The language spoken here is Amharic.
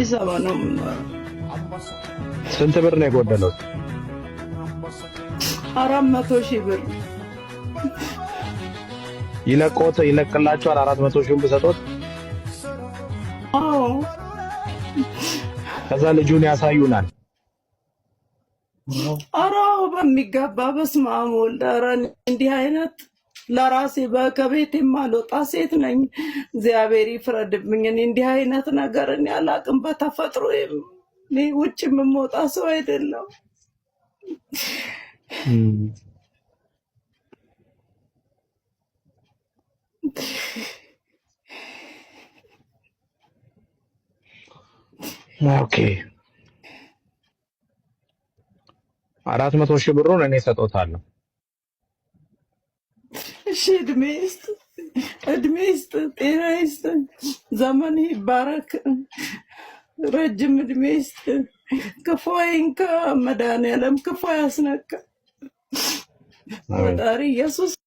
አዲስ አበባ ነው የምኖረው። ስንት ብር ነው የጎደለው? 400,000 ብር ይለቅላቸዋል። 400,000 ብሰጦት አዎ ከዛ ልጁን ያሳዩናል። ኧረ በሚገባ በስመ አብ ወልድ። ኧረ እንዲህ አይነት ለራሴ ከቤት የማልወጣ ሴት ነኝ። እግዚአብሔር ይፍረድብኝ። እኔ እንዲህ አይነት ነገር እኔ አላቅም። በተፈጥሮ እኔ ውጭ የምወጣ ሰው አይደለም። ኦኬ 400,000 ብሩን እኔ ሰጦታለሁ። እሺ እድሜ ይስጥ፣ ጤና ይስጥ፣ ዘመን ይባረክ፣ ረጅም እድሜ ይስጥ። ክፉ አይንካ፣ መድኃኒዓለም ክፉ ያስነካ። ፈጣሪ ኢየሱስ